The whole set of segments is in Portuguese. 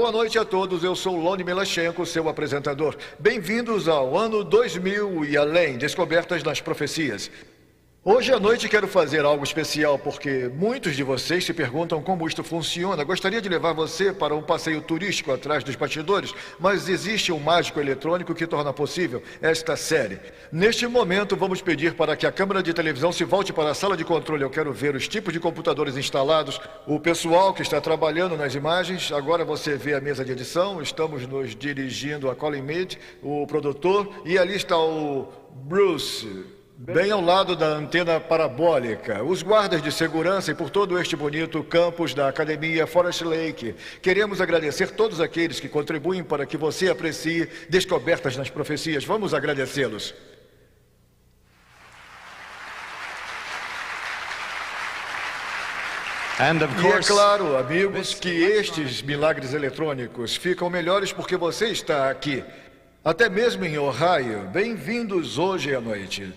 Boa noite a todos, eu sou Loni Melachenko, seu apresentador. Bem-vindos ao ano 2000 e além, descobertas nas profecias. Hoje à noite quero fazer algo especial porque muitos de vocês se perguntam como isto funciona. Gostaria de levar você para um passeio turístico atrás dos bastidores, mas existe um mágico eletrônico que torna possível esta série. Neste momento, vamos pedir para que a câmera de televisão se volte para a sala de controle. Eu quero ver os tipos de computadores instalados, o pessoal que está trabalhando nas imagens. Agora você vê a mesa de edição, estamos nos dirigindo a Colin Mead, o produtor, e ali está o Bruce, bem ao lado da antena parabólica, os guardas de segurança e por todo este bonito campus da Academia Forest Lake. Queremos agradecer todos aqueles que contribuem para que você aprecie descobertas nas profecias. Vamos agradecê-los. E é claro, amigos, que estes milagres eletrônicos ficam melhores porque você está aqui. Até mesmo em Ohio. Bem-vindos hoje à noite.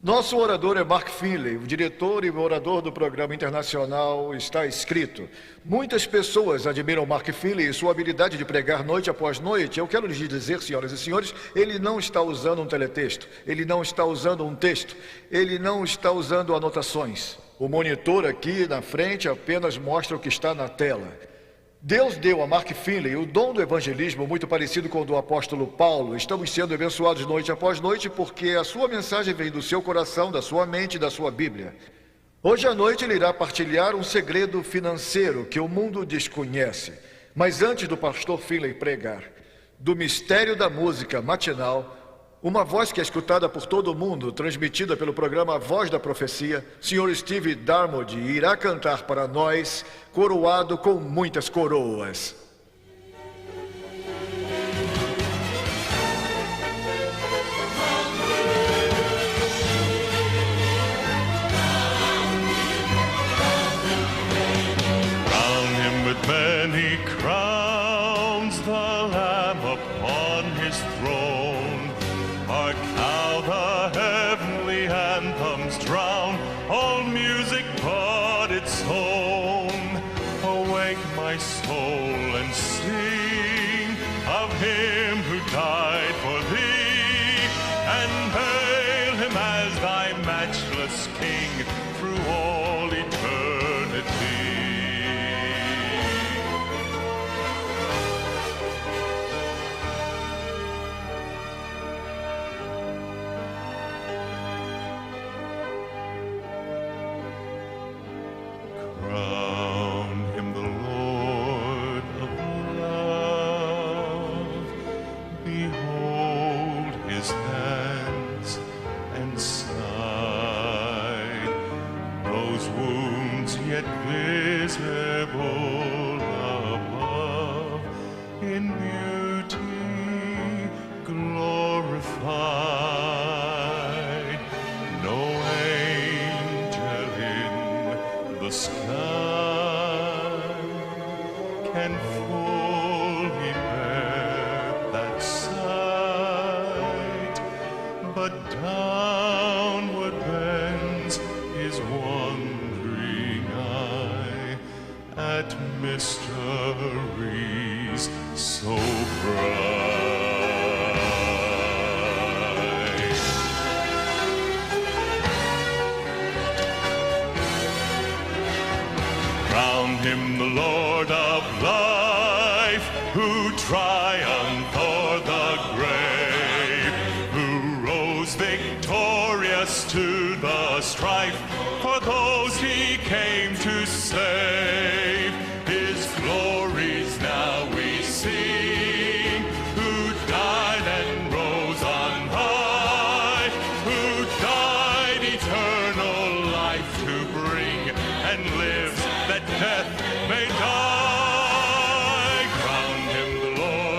Nosso orador é Mark Finley, o diretor e o orador do programa internacional Está Escrito. Muitas pessoas admiram Mark Finley e sua habilidade de pregar noite após noite. Eu quero lhes dizer, senhoras e senhores, ele não está usando um teletexto, ele não está usando um texto, ele não está usando anotações. O monitor aqui na frente apenas mostra o que está na tela. Deus deu a Mark Finley o dom do evangelismo muito parecido com o do apóstolo Paulo. Estamos sendo abençoados noite após noite porque a sua mensagem vem do seu coração, da sua mente e da sua Bíblia. Hoje à noite ele irá partilhar um segredo financeiro que o mundo desconhece. Mas antes do pastor Finley pregar, do mistério da música matinal, uma voz que é escutada por todo mundo, transmitida pelo programa Voz da Profecia, Sr. Steve Darmody irá cantar para nós, coroado com muitas coroas. Crown him with many crowns, the Lamb upon his throne. Hark how the heavenly anthems drown all music but its own. Awake my soul and sing of him who died for thee, and hail him as thy matchless King through all eternity. Crown him the Lord of love. Behold his hands and side, those wounds yet visible above, in beauty glorified. No angel in the sky can fully bear that sight, but downward bends his wondering eye at mysteries so bright. Crown him the Lord of life, who triumphed o'er the grave, who rose victorious to the strife for those he came to save. His glories now we sing, who died and rose on high, who died eternal life to bring, and lives that death may die. Crown him the Lord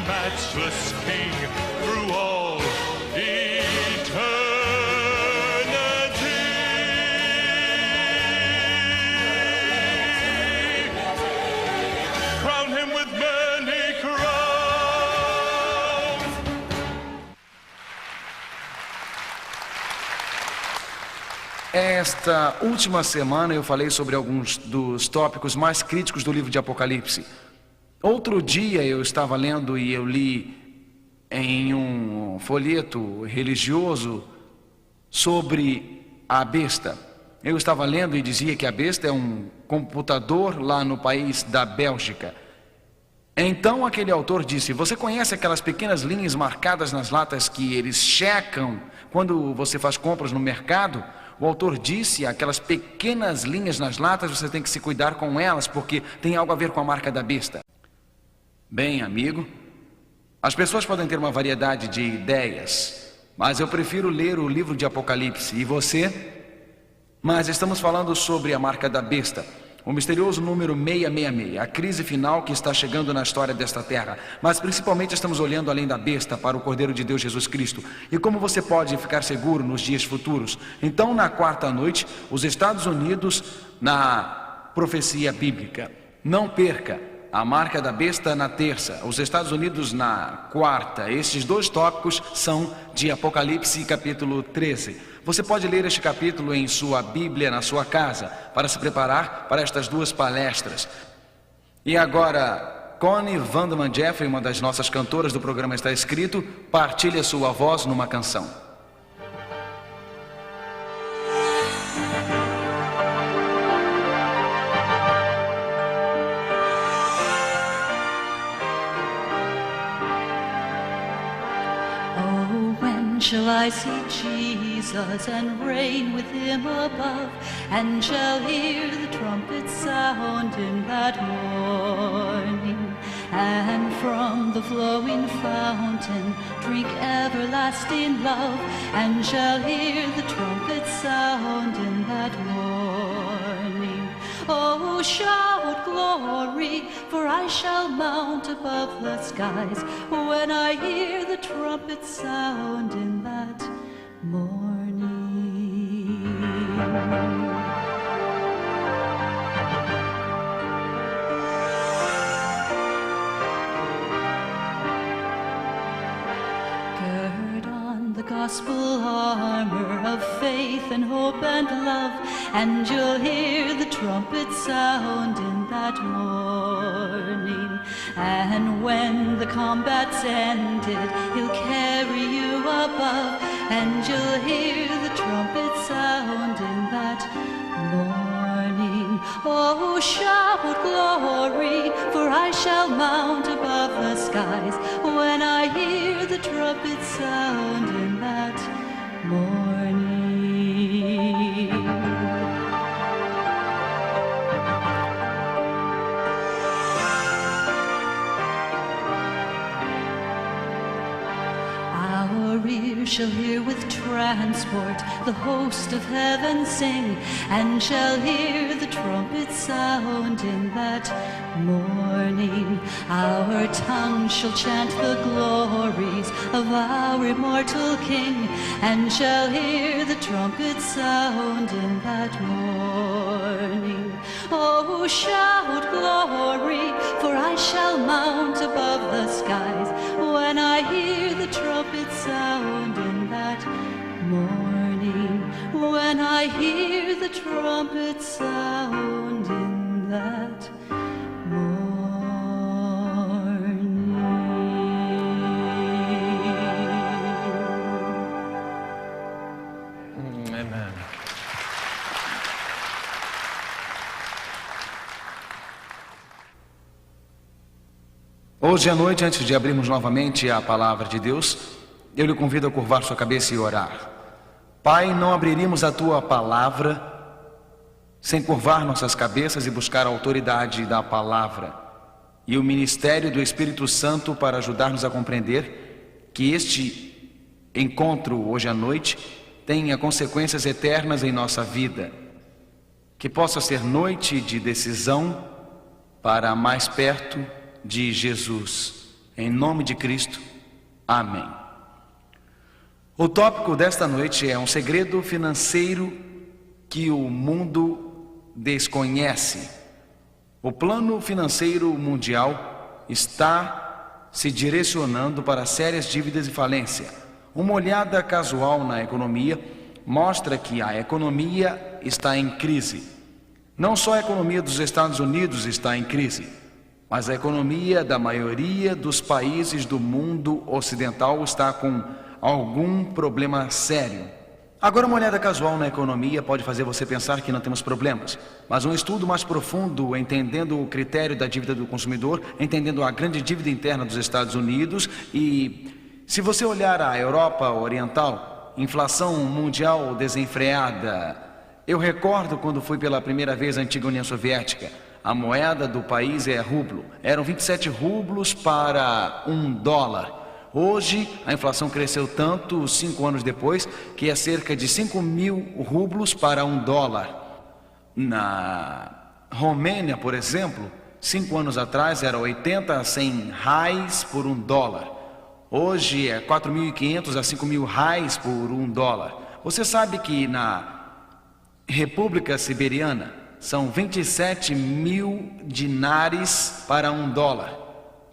matchless King through all eternity. Crown him with many crowns. Esta última semana eu falei sobre alguns dos tópicos mais críticos do livro de Apocalipse. Outro dia eu estava lendo e eu li em um folheto religioso sobre a besta. Eu estava lendo e dizia que a besta é um computador lá no país da Bélgica. Então aquele autor disse: você conhece aquelas pequenas linhas marcadas nas latas que eles checam quando você faz compras no mercado? O autor disse: aquelas pequenas linhas nas latas, você tem que se cuidar com elas, porque tem algo a ver com a marca da besta. Bem, amigo, as pessoas podem ter uma variedade de ideias, mas eu prefiro ler o livro de Apocalipse. E você? Mas estamos falando sobre a marca da besta, o misterioso número 666, a crise final que está chegando na história desta terra. Mas principalmente estamos olhando além da besta para o Cordeiro de Deus Jesus Cristo. E como você pode ficar seguro nos dias futuros? Então, na quarta noite, os Estados Unidos, na profecia bíblica. Não perca a marca da besta na terça, os Estados Unidos na quarta. Estes dois tópicos são de Apocalipse capítulo 13. Você pode ler este capítulo em sua Bíblia, na sua casa, para se preparar para estas duas palestras. E agora, Connie Vanderman Jeffrey, uma das nossas cantoras do programa Está Escrito, partilha sua voz numa canção. Shall I see Jesus and reign with him above, and shall hear the trumpet sound in that morning, and from the flowing fountain drink everlasting love, and shall hear the trumpet sound in that morning. Oh, shout glory, for I shall mount above the skies when I hear the trumpet sound in that morning. Gird on the gospel armor of faith and hope and love, and you'll hear the trumpet sound in that morning. And when the combat's ended, he'll carry you above, and you'll hear the trumpet sound in that morning. Oh, shout glory, for I shall mount above the skies when I hear the trumpet sound in that morning. Our ears shall hear with transport the host of heaven sing, and shall hear the trumpet sound in that morning. Our tongue shall chant the glories of our immortal King, and shall hear the trumpet sound in that morning. Oh, shout glory, for I shall mount above the skies when I hear the trumpet sound in that morning. When I hear the trumpet sound in that Amen. Hoje à noite, antes de abrirmos novamente a palavra de Deus, eu lhe convido a curvar sua cabeça e orar. Pai, não abriríamos a tua palavra sem curvar nossas cabeças e buscar a autoridade da palavra e o ministério do Espírito Santo para ajudar-nos a compreender que este encontro hoje à noite tenha consequências eternas em nossa vida, que possa ser noite de decisão para mais perto de Jesus. Em nome de Cristo, amém. O tópico desta noite é um segredo financeiro que o mundo desconhece. O plano financeiro mundial está se direcionando para sérias dívidas e falência. Uma olhada casual na economia mostra que a economia está em crise. Não só a economia dos Estados Unidos está em crise, mas a economia da maioria dos países do mundo ocidental está com algum problema sério. Agora, uma olhada casual na economia pode fazer você pensar que não temos problemas, mas um estudo mais profundo, entendendo o critério da dívida do consumidor, entendendo a grande dívida interna dos Estados Unidos e, se você olhar a Europa Oriental, inflação mundial desenfreada. Eu recordo quando fui pela primeira vez à antiga União Soviética. A moeda do país é rublo. Eram 27 rublos para $1. Hoje, a inflação cresceu tanto, 5 anos depois, que é cerca de 5.000 rublos para $1. Na Romênia, por exemplo, 5 anos atrás era 80 a 100 reais por $1. Hoje é 4.500 a 5.000 reais por $1. Você sabe que na República Siberiana são 27.000 dinares para $1.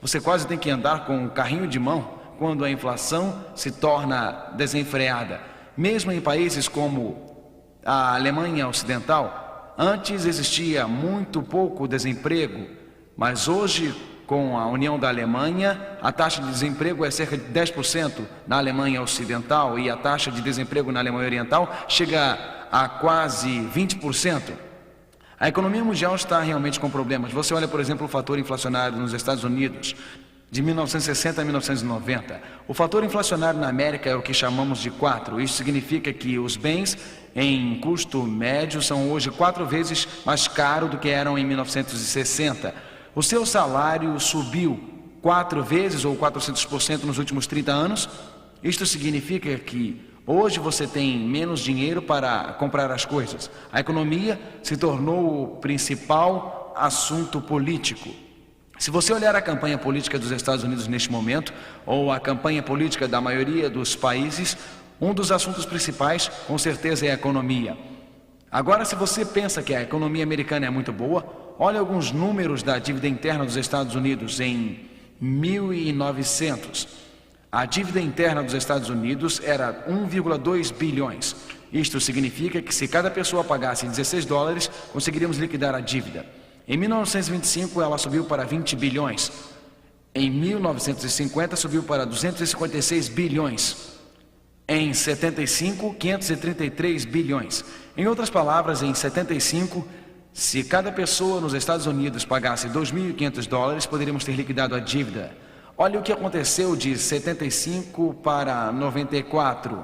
Você quase tem que andar com um carrinho de mão quando a inflação se torna desenfreada. Mesmo em países como a Alemanha Ocidental, antes existia muito pouco desemprego, mas hoje, com a união da Alemanha, a taxa de desemprego é cerca de 10% na Alemanha Ocidental e a taxa de desemprego na Alemanha Oriental chega a quase 20%. A economia mundial está realmente com problemas. Você olha, por exemplo, o fator inflacionário nos Estados Unidos, de 1960 a 1990. O fator inflacionário na América é o que chamamos de 4. Isso significa que os bens em custo médio são hoje 4 vezes mais caros do que eram em 1960. O seu salário subiu 4 vezes ou 400% nos últimos 30 anos. Isto significa que hoje você tem menos dinheiro para comprar as coisas. A economia se tornou o principal assunto político. Se você olhar a campanha política dos Estados Unidos neste momento, ou a campanha política da maioria dos países, um dos assuntos principais, com certeza, é a economia. Agora, se você pensa que a economia americana é muito boa, olha alguns números da dívida interna dos Estados Unidos em 1900. A dívida interna dos Estados Unidos era 1,2 bilhões. Isto significa que se cada pessoa pagasse $16, conseguiríamos liquidar a dívida. Em 1925 ela subiu para 20 bilhões. Em 1950 subiu para 256 bilhões. Em 75, 533 bilhões. Em outras palavras, em 75, se cada pessoa nos Estados Unidos pagasse $2.500, poderíamos ter liquidado a dívida. Olha o que aconteceu de 75 para 94.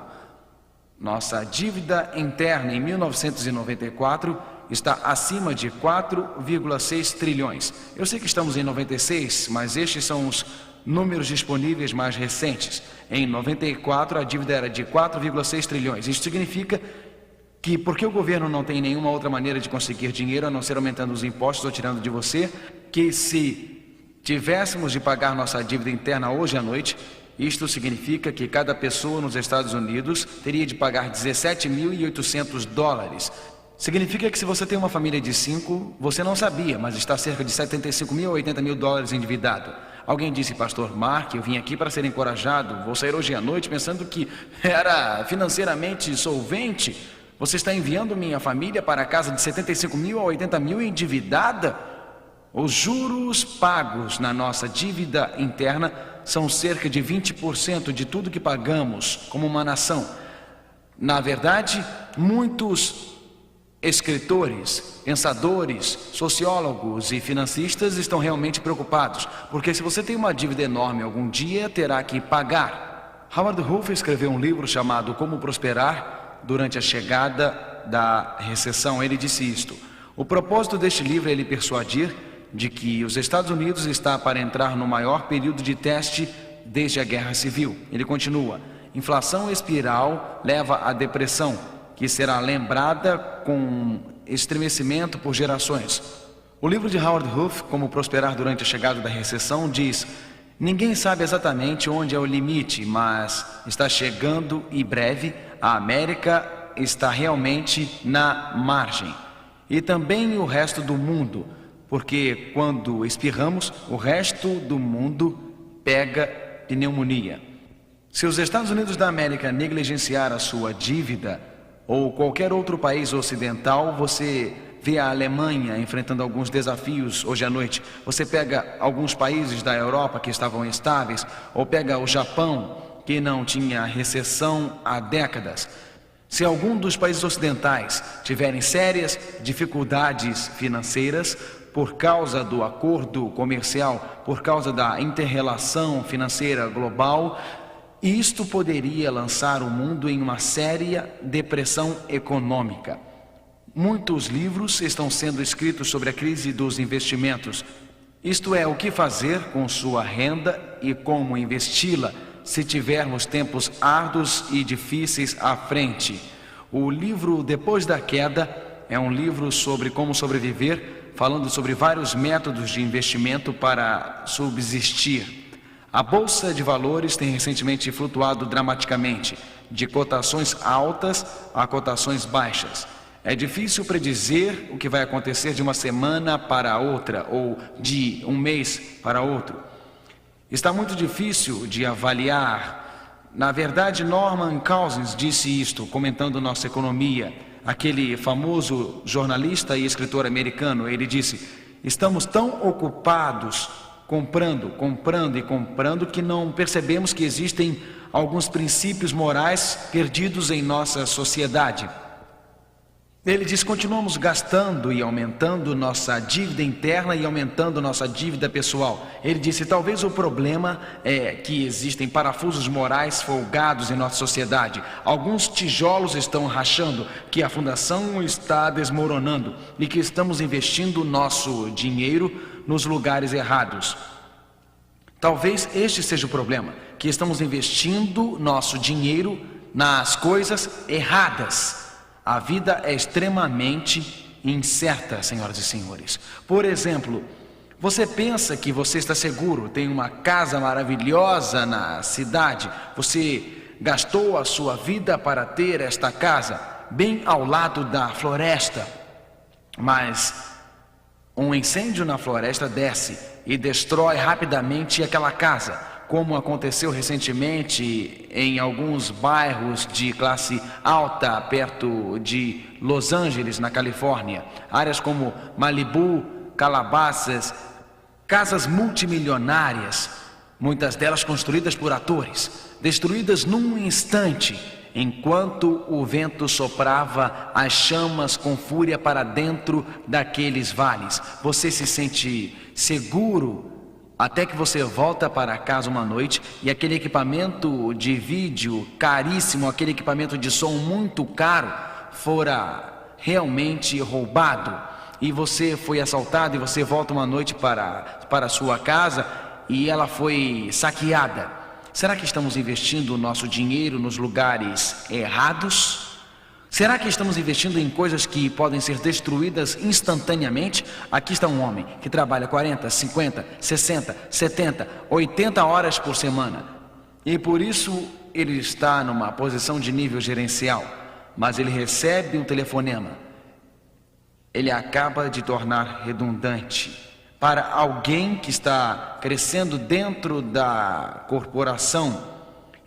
Nossa dívida interna em 1994 está acima de 4,6 trilhões. Eu sei que estamos em 96, mas estes são os números disponíveis mais recentes. Em 94 a dívida era de 4,6 trilhões. Isso significa que, porque o governo não tem nenhuma outra maneira de conseguir dinheiro a não ser aumentando os impostos ou tirando de você, que se tivéssemos de pagar nossa dívida interna hoje à noite, isto significa que cada pessoa nos Estados Unidos teria de pagar $17.800. Significa que se você tem uma família de 5, você não sabia, mas está cerca de $75.000 a $80.000 endividado. Alguém disse, Pastor Mark, eu vim aqui para ser encorajado, vou sair hoje à noite pensando que era financeiramente solvente. Você está enviando minha família para a casa de $75.000 a $80.000 endividada? Os juros pagos na nossa dívida interna são cerca de 20% de tudo que pagamos como uma nação. Na verdade, muitos escritores, pensadores, sociólogos e financistas estão realmente preocupados, porque se você tem uma dívida enorme, algum dia terá que pagar. Howard Huff escreveu um livro chamado Como Prosperar durante a chegada da recessão. Ele disse isto: o propósito deste livro é lhe persuadir de que os Estados Unidos está para entrar no maior período de teste desde a Guerra Civil. Ele continua: inflação espiral leva à depressão, que será lembrada com estremecimento por gerações. O livro de Howard Huff, Como Prosperar durante a chegada da recessão, diz: Ninguém sabe exatamente onde é o limite, mas está chegando e breve a América está realmente na margem. E também o resto do mundo, porque quando espirramos, o resto do mundo pega pneumonia. Se os Estados Unidos da América negligenciar a sua dívida, ou qualquer outro país ocidental, você vê a Alemanha enfrentando alguns desafios hoje à noite. Você pega alguns países da Europa que estavam estáveis, ou pega o Japão, que não tinha recessão há décadas. Se algum dos países ocidentais tiverem sérias dificuldades financeiras por causa do acordo comercial, por causa da inter-relação financeira global, isto poderia lançar o mundo em uma séria depressão econômica. Muitos livros estão sendo escritos sobre a crise dos investimentos. Isto é, o que fazer com sua renda e como investi-la se tivermos tempos árduos e difíceis à frente. O livro Depois da Queda é um livro sobre como sobreviver, falando sobre vários métodos de investimento para subsistir. A Bolsa de Valores tem recentemente flutuado dramaticamente, de cotações altas a cotações baixas. É difícil predizer o que vai acontecer de uma semana para outra ou de um mês para outro. Está muito difícil de avaliar. Na verdade, Norman Cousins disse isto, comentando nossa economia. Aquele famoso jornalista e escritor americano, ele disse: estamos tão ocupados comprando que não percebemos que existem alguns princípios morais perdidos em nossa sociedade. Ele diz: continuamos gastando e aumentando nossa dívida interna e aumentando nossa dívida pessoal. Ele disse: talvez o problema é que existem parafusos morais folgados em nossa sociedade. Alguns tijolos estão rachando, que a fundação está desmoronando e que estamos investindo nosso dinheiro nos lugares errados. Talvez este seja o problema, que estamos investindo nosso dinheiro nas coisas erradas. A vida é extremamente incerta, senhoras e senhores. Por exemplo, você pensa que você está seguro, tem uma casa maravilhosa na cidade, você gastou a sua vida para ter esta casa, bem ao lado da floresta, mas um incêndio na floresta desce e destrói rapidamente aquela casa, como aconteceu recentemente em alguns bairros de classe alta perto de Los Angeles, na Califórnia. Áreas como Malibu, Calabasas, casas multimilionárias, muitas delas construídas por atores, destruídas num instante, enquanto o vento soprava as chamas com fúria para dentro daqueles vales. Você se sente seguro até que você volta para casa uma noite e aquele equipamento de vídeo caríssimo, aquele equipamento de som muito caro, fora realmente roubado. E você foi assaltado e você volta uma noite para a sua casa e ela foi saqueada. Será que estamos investindo o nosso dinheiro nos lugares errados? Será que estamos investindo em coisas que podem ser destruídas instantaneamente? Aqui está um homem que trabalha 40, 50, 60, 70, 80 horas por semana. E por isso ele está numa posição de nível gerencial. Mas ele recebe um telefonema. Ele acaba de tornar redundante. Para alguém que está crescendo dentro da corporação,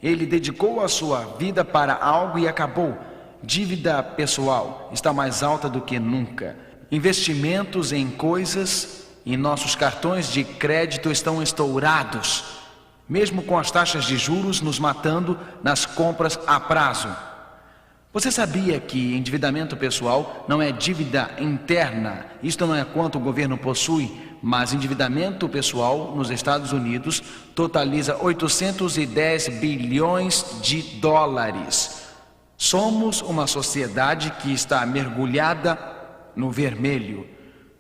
ele dedicou a sua vida para algo e acabou. Dívida pessoal está mais alta do que nunca. Investimentos em coisas e nossos cartões de crédito estão estourados, mesmo com as taxas de juros nos matando nas compras a prazo. Você sabia que endividamento pessoal não é dívida interna? Isto não é quanto o governo possui, mas endividamento pessoal nos Estados Unidos totaliza 810 bilhões de dólares. Somos uma sociedade que está mergulhada no vermelho.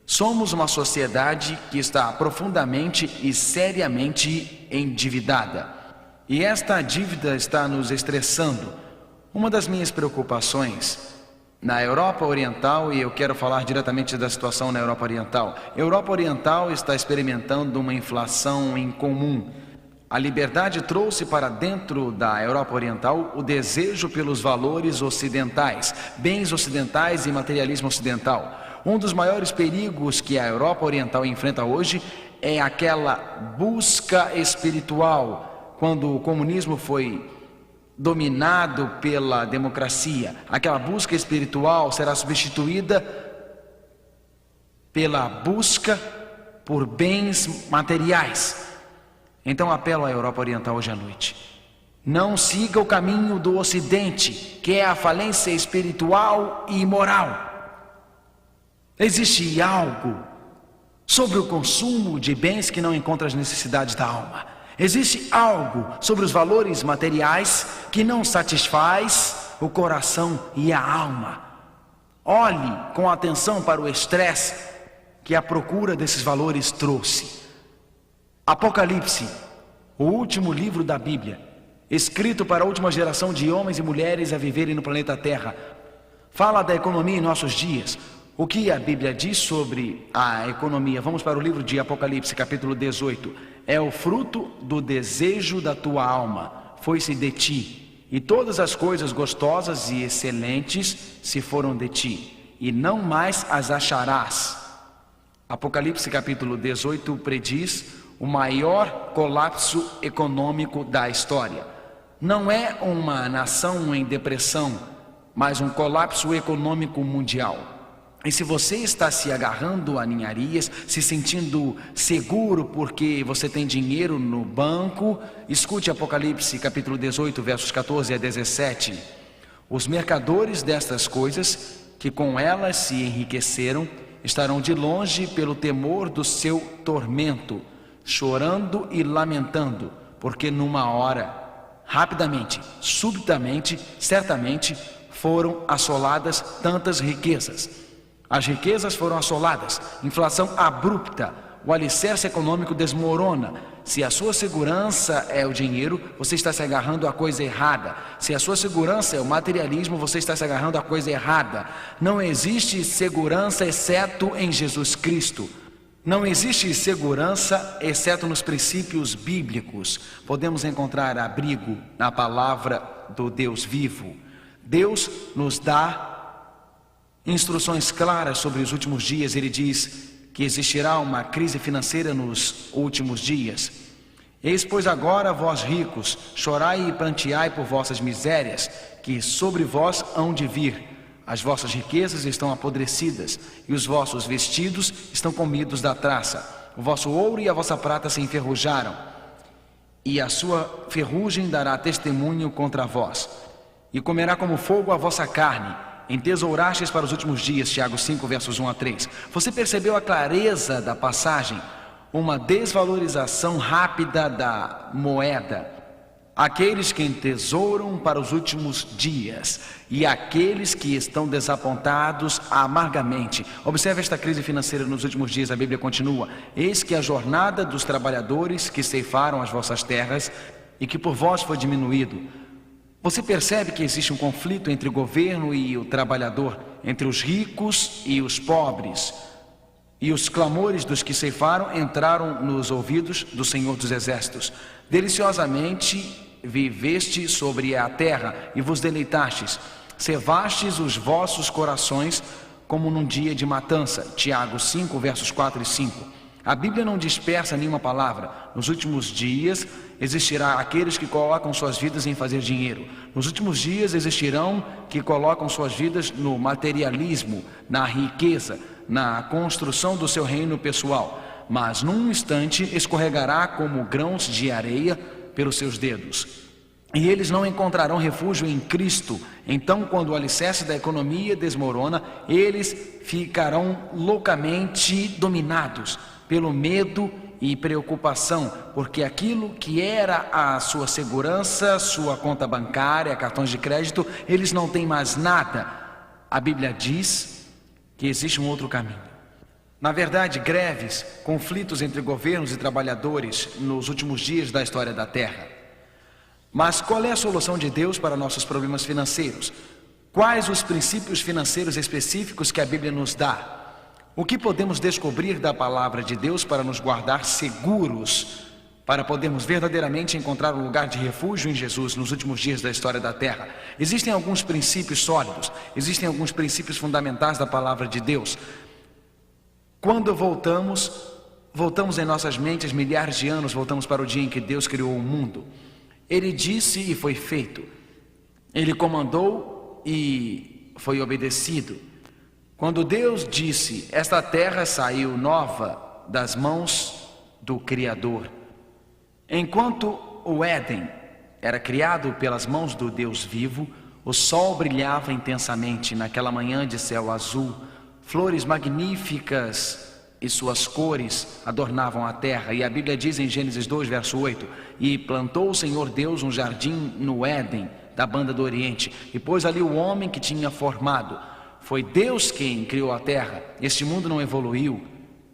Somos uma sociedade que está profundamente e seriamente endividada. E esta dívida está nos estressando. Uma das minhas preocupações na Europa Oriental, e eu quero falar diretamente da situação na Europa Oriental. A Europa Oriental está experimentando uma inflação incomum. A liberdade trouxe para dentro da Europa Oriental o desejo pelos valores ocidentais, bens ocidentais e materialismo ocidental. Um dos maiores perigos que a Europa Oriental enfrenta hoje é aquela busca espiritual, quando o comunismo foi dominado pela democracia. Aquela busca espiritual será substituída pela busca por bens materiais. Então apelo à Europa Oriental hoje à noite: não siga o caminho do Ocidente, que é a falência espiritual e moral. Existe algo sobre o consumo de bens que não encontra as necessidades da alma. Existe algo sobre os valores materiais que não satisfaz o coração e a alma. Olhe com atenção para o estresse que a procura desses valores trouxe. Apocalipse, o último livro da Bíblia, escrito para a última geração de homens e mulheres a viverem no planeta Terra, fala da economia em nossos dias. O que a Bíblia diz sobre a economia? Vamos para o livro de Apocalipse, capítulo 18. É o fruto do desejo da tua alma, foi-se de ti, e todas as coisas gostosas e excelentes se foram de ti, e não mais as acharás. Apocalipse, capítulo 18, prediz o maior colapso econômico da história. Não é uma nação em depressão, mas um colapso econômico mundial. E se você está se agarrando a ninharias, se sentindo seguro porque você tem dinheiro no banco, escute Apocalipse capítulo 18, versos 14 a 17. Os mercadores destas coisas, que com elas se enriqueceram, estarão de longe pelo temor do seu tormento, chorando e lamentando, porque numa hora, rapidamente, subitamente, certamente, foram assoladas tantas riquezas. As riquezas foram assoladas, inflação abrupta, o alicerce econômico desmorona. Se a sua segurança é o dinheiro, você está se agarrando à coisa errada. Se a sua segurança é o materialismo, você está se agarrando à coisa errada. Não existe segurança exceto em Jesus Cristo. Não existe segurança exceto nos princípios bíblicos. Podemos encontrar abrigo na palavra do Deus vivo. Deus nos dá instruções claras sobre os últimos dias. Ele diz que existirá uma crise financeira nos últimos dias. Eis, pois, agora, vós ricos, chorai e pranteai por vossas misérias, que sobre vós hão de vir. As vossas riquezas estão apodrecidas, e os vossos vestidos estão comidos da traça. O vosso ouro e a vossa prata se enferrujaram, e a sua ferrugem dará testemunho contra vós. E comerá como fogo a vossa carne, entesourastes para os últimos dias. Tiago 5, versos 1 a 3. Você percebeu a clareza da passagem? Uma desvalorização rápida da moeda. Aqueles que entesouram para os últimos dias e aqueles que estão desapontados amargamente. Observe esta crise financeira nos últimos dias. A Bíblia continua: eis que a jornada dos trabalhadores que ceifaram as vossas terras e que por vós foi diminuído. Você percebe que existe um conflito entre o governo e o trabalhador, entre os ricos e os pobres. E os clamores dos que ceifaram entraram nos ouvidos do Senhor dos Exércitos. Deliciosamente viveste sobre a terra e vos deleitastes. Cevastes os vossos corações como num dia de matança. Tiago 5, versos 4 e 5. A Bíblia não dispersa nenhuma palavra. Nos últimos dias existirá aqueles que colocam suas vidas em fazer dinheiro. Nos últimos dias existirão que colocam suas vidas no materialismo, na riqueza, na construção do seu reino pessoal. Mas num instante escorregará como grãos de areia pelos seus dedos. E eles não encontrarão refúgio em Cristo. Então, quando o alicerce da economia desmorona, eles ficarão loucamente dominados pelo medo e preocupação, porque aquilo que era a sua segurança, sua conta bancária, cartões de crédito, eles não têm mais nada. A Bíblia diz que existe um outro caminho. Na verdade, greves, conflitos entre governos e trabalhadores nos últimos dias da história da Terra. Mas qual é a solução de Deus para nossos problemas financeiros? Quais os princípios financeiros específicos que a Bíblia nos dá? O que podemos descobrir da palavra de Deus para nos guardar seguros para podermos verdadeiramente encontrar um lugar de refúgio em Jesus nos últimos dias da história da Terra. Existem alguns princípios sólidos, existem alguns princípios fundamentais da palavra de Deus. Quando voltamos em nossas mentes milhares de anos, voltamos para o dia em que Deus criou o mundo. Ele disse e foi feito. Ele comandou e foi obedecido. Quando Deus disse, esta terra saiu nova das mãos do Criador. Enquanto o Éden era criado pelas mãos do Deus vivo, o sol brilhava intensamente naquela manhã de céu azul. Flores magníficas e suas cores adornavam a terra. E a Bíblia diz em Gênesis 2, verso 8: E plantou o Senhor Deus um jardim no Éden, da banda do Oriente, e pôs ali o homem que tinha formado. Foi Deus quem criou a terra. Este mundo não evoluiu.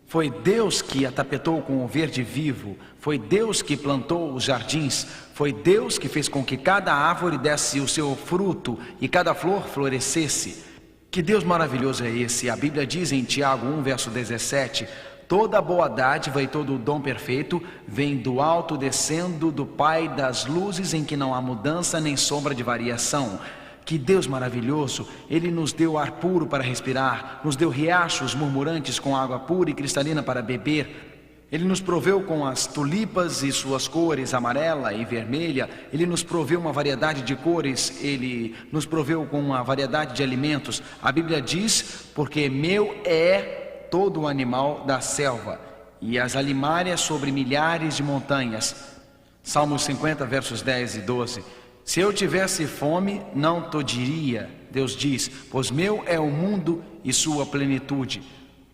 Foi Deus que a tapetou com o verde vivo. Foi Deus que plantou os jardins. Foi Deus que fez com que cada árvore desse o seu fruto e cada flor florescesse. Que Deus maravilhoso é esse? A Bíblia diz em Tiago 1, verso 17: toda boa dádiva e todo o dom perfeito vem do alto, descendo do Pai das luzes, em que não há mudança nem sombra de variação. Que Deus maravilhoso! Ele nos deu ar puro para respirar, nos deu riachos murmurantes com água pura e cristalina para beber. Ele nos proveu com as tulipas e suas cores, amarela e vermelha. Ele nos proveu uma variedade de cores. Ele nos proveu com uma variedade de alimentos. A Bíblia diz: porque meu é todo o animal da selva, e as alimárias sobre milhares de montanhas. Salmos 50, versos 10 e 12. Se eu tivesse fome, não te diria, Deus diz, pois meu é o mundo e sua plenitude.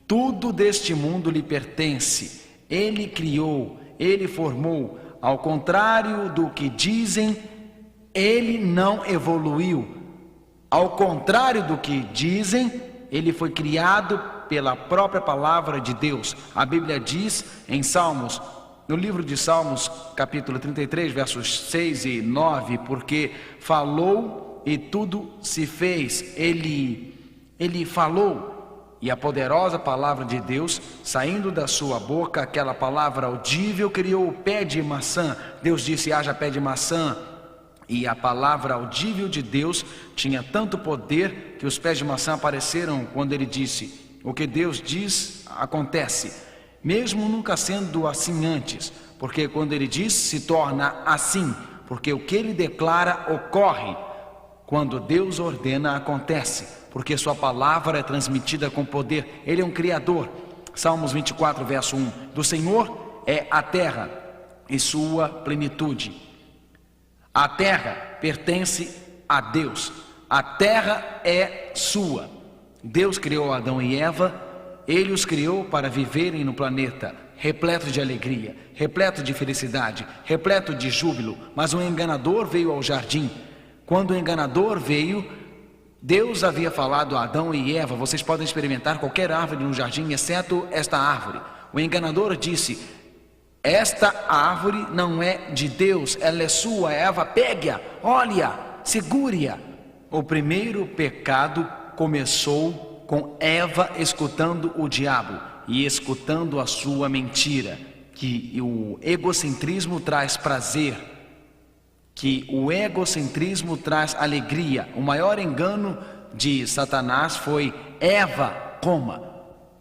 Tudo deste mundo lhe pertence. Ele criou, ele formou. Ao contrário do que dizem, ele não evoluiu. Ao contrário do que dizem, ele foi criado pela própria palavra de Deus. A Bíblia diz em Salmos, no livro de Salmos, capítulo 33, versos 6 e 9, porque falou e tudo se fez. Ele falou, e a poderosa palavra de Deus, saindo da sua boca, aquela palavra audível, criou o pé de maçã. Deus disse: haja pé de maçã. E a palavra audível de Deus tinha tanto poder que os pés de maçã apareceram quando ele disse. O que Deus diz, acontece. Mesmo nunca sendo assim antes, porque quando ele diz, se torna assim, porque o que ele declara ocorre. Quando Deus ordena, acontece, porque sua palavra é transmitida com poder. Ele é um criador. Salmos 24, verso 1: do Senhor é a terra e sua plenitude. A terra pertence a Deus. A terra é sua. Deus criou Adão e Eva. Ele os criou para viverem no planeta, repleto de alegria, repleto de felicidade, repleto de júbilo. Mas um enganador veio ao jardim. Quando o enganador veio, Deus havia falado a Adão e Eva: vocês podem experimentar qualquer árvore no jardim, exceto esta árvore. O enganador disse: esta árvore não é de Deus, ela é sua. Eva, pegue-a, olhe-a, segure-a. O primeiro pecado começou com Eva escutando o diabo e escutando a sua mentira, que o egocentrismo traz prazer, que o egocentrismo traz alegria. O maior engano de Satanás foi: Eva, coma,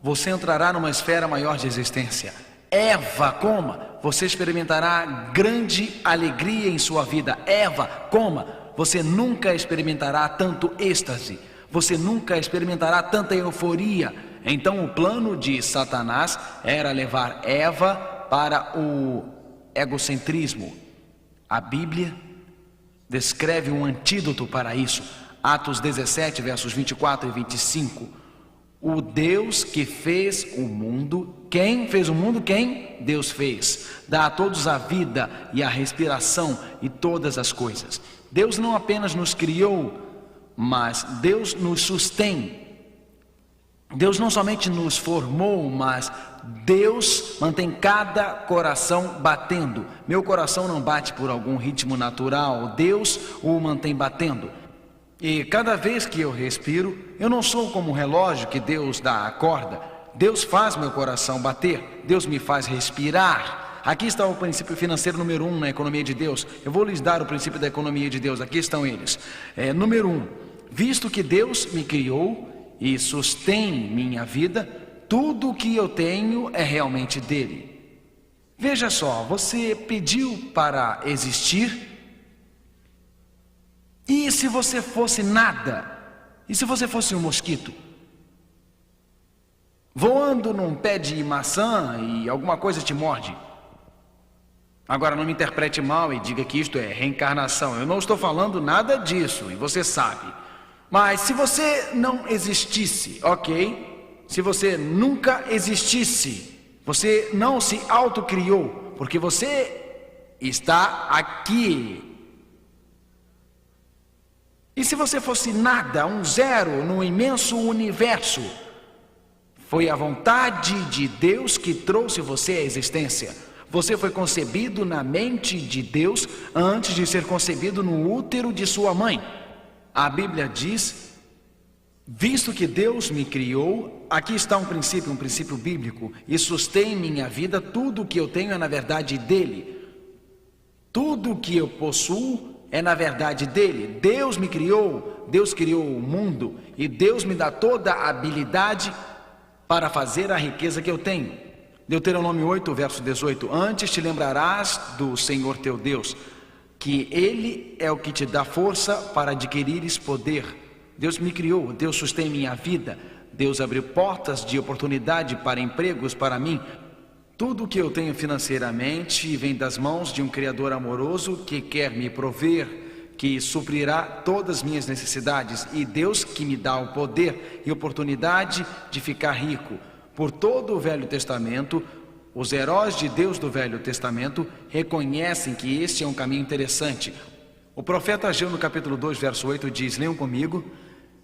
você entrará numa esfera maior de existência. Eva, coma, você experimentará grande alegria em sua vida. Eva, coma, você nunca experimentará tanto êxtase. Você nunca experimentará tanta euforia. Então o plano de Satanás era levar Eva para o egocentrismo. A Bíblia descreve um antídoto para isso. Atos 17, versos 24 e 25. O Deus que fez o mundo. Quem fez o mundo? Quem? Deus fez. Dá a todos a vida e a respiração e todas as coisas. Deus não apenas nos criou, mas Deus nos sustém. Deus não somente nos formou, mas Deus mantém cada coração batendo. Meu coração não bate por algum ritmo natural, Deus o mantém batendo. E cada vez que eu respiro, eu não sou como um relógio que Deus dá a corda. Deus faz meu coração bater, Deus me faz respirar. Aqui está o princípio financeiro número 1 na economia de Deus. Eu vou lhes dar o princípio da economia de Deus. Aqui estão eles. Número 1, visto que Deus me criou e sustém minha vida, tudo o que eu tenho é realmente dele. Veja só, você pediu para existir, e se você fosse nada? E se você fosse um mosquito? Voando num pé de maçã e alguma coisa te morde? Agora não me interprete mal e diga que isto é reencarnação. Eu não estou falando nada disso, e você sabe. Mas se você não existisse, ok? Se você nunca existisse, você não se autocriou, porque você está aqui. E se você fosse nada, um zero no imenso universo, foi a vontade de Deus que trouxe você à existência. Você foi concebido na mente de Deus antes de ser concebido no útero de sua mãe. A Bíblia diz, visto que Deus me criou, aqui está um princípio bíblico, e sustém minha vida, tudo o que eu tenho é na verdade dele. Tudo o que eu possuo é na verdade dele. Deus me criou, Deus criou o mundo, e Deus me dá toda a habilidade para fazer a riqueza que eu tenho. Deuteronômio 8, verso 18, antes te lembrarás do Senhor teu Deus, que Ele é o que te dá força para adquirires poder. Deus me criou, Deus sustém minha vida, Deus abriu portas de oportunidade para empregos para mim. Tudo o que eu tenho financeiramente vem das mãos de um Criador amoroso que quer me prover, que suprirá todas as minhas necessidades, e Deus que me dá o poder e oportunidade de ficar rico. Por todo o Velho Testamento, os heróis de Deus do Velho Testamento reconhecem que este é um caminho interessante. O profeta Ageu, no capítulo 2, verso 8, diz, leiam comigo,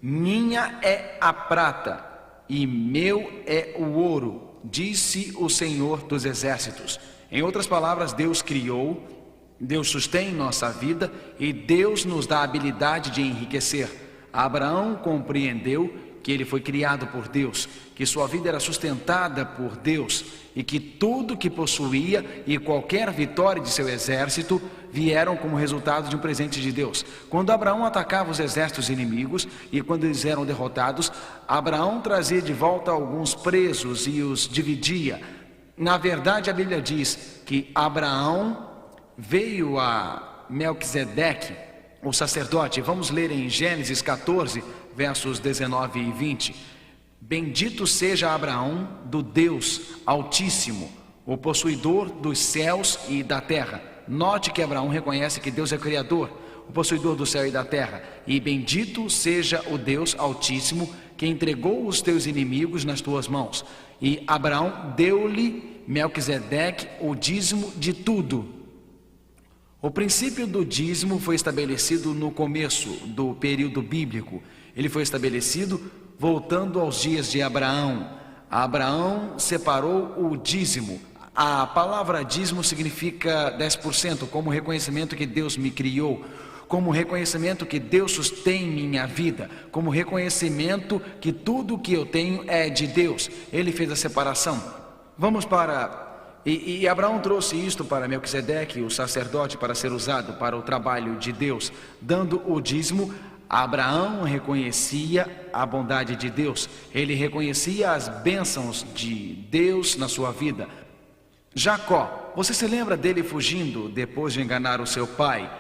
minha é a prata e meu é o ouro, disse o Senhor dos Exércitos. Em outras palavras, Deus criou, Deus sustém nossa vida e Deus nos dá a habilidade de enriquecer. Abraão compreendeu que ele foi criado por Deus, que sua vida era sustentada por Deus e que tudo que possuía e qualquer vitória de seu exército vieram como resultado de um presente de Deus. Quando Abraão atacava os exércitos inimigos e quando eles eram derrotados, Abraão trazia de volta alguns presos e os dividia. Na verdade, a Bíblia diz que Abraão veio a Melquisedeque, o sacerdote. Vamos ler em Gênesis 14, versos 19 e 20. Bendito seja Abraão do Deus Altíssimo, o possuidor dos céus e da terra. Note que Abraão reconhece que Deus é o Criador, o possuidor do céu e da terra. E bendito seja o Deus Altíssimo, que entregou os teus inimigos nas tuas mãos. E Abraão deu-lhe Melquisedeque o dízimo de tudo. O princípio do dízimo foi estabelecido no começo do período bíblico. Ele foi estabelecido voltando aos dias de Abraão. Abraão separou o dízimo. A palavra dízimo significa 10%, como reconhecimento que Deus me criou, como reconhecimento que Deus sustém minha vida, como reconhecimento que tudo que eu tenho é de Deus. Ele fez a separação. Vamos para... E Abraão trouxe isto para Melquisedeque, o sacerdote, para ser usado para o trabalho de Deus. Dando o dízimo, Abraão reconhecia a bondade de Deus. Ele reconhecia as bênçãos de Deus na sua vida. Jacó, você se lembra dele fugindo depois de enganar o seu pai?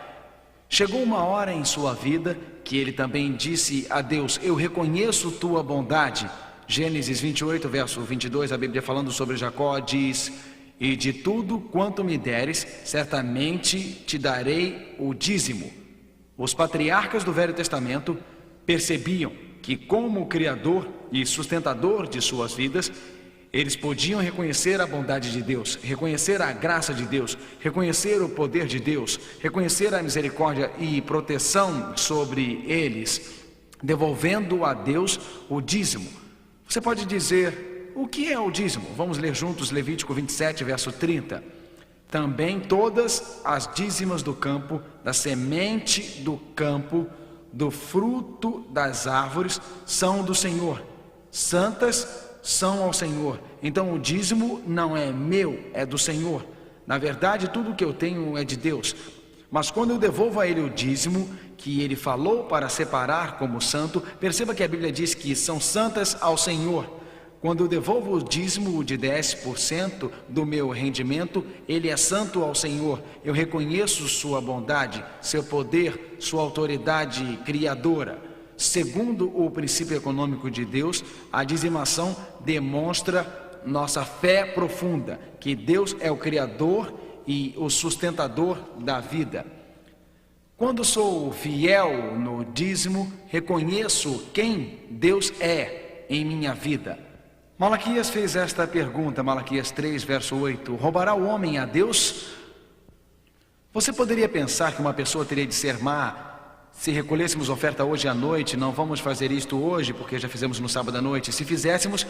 Chegou uma hora em sua vida que ele também disse a Deus, eu reconheço tua bondade. Gênesis 28, verso 22, a Bíblia falando sobre Jacó diz... E de tudo quanto me deres, certamente te darei o dízimo. Os patriarcas do Velho Testamento percebiam que, como Criador e sustentador de suas vidas, eles podiam reconhecer a bondade de Deus, reconhecer a graça de Deus, reconhecer o poder de Deus, reconhecer a misericórdia e proteção sobre eles, devolvendo a Deus o dízimo. Você pode dizer... O que é o dízimo? Vamos ler juntos Levítico 27, verso 30. Também todas as dízimas do campo, da semente do campo, do fruto das árvores, são do Senhor. Santas são ao Senhor. Então o dízimo não é meu, é do Senhor. Na verdade, tudo o que eu tenho é de Deus. Mas quando eu devolvo a Ele o dízimo, que Ele falou para separar como santo, perceba que a Bíblia diz que são santas ao Senhor. Quando eu devolvo o dízimo de 10% do meu rendimento, ele é santo ao Senhor. Eu reconheço sua bondade, seu poder, sua autoridade criadora. Segundo o princípio econômico de Deus, a dizimação demonstra nossa fé profunda, que Deus é o Criador e o sustentador da vida. Quando sou fiel no dízimo, reconheço quem Deus é em minha vida. Malaquias fez esta pergunta, Malaquias 3, verso 8: roubará o homem a Deus? Você poderia pensar que uma pessoa teria de ser má se recolhêssemos oferta hoje à noite. Não vamos fazer isto hoje porque já fizemos no sábado à noite. Se fizéssemos,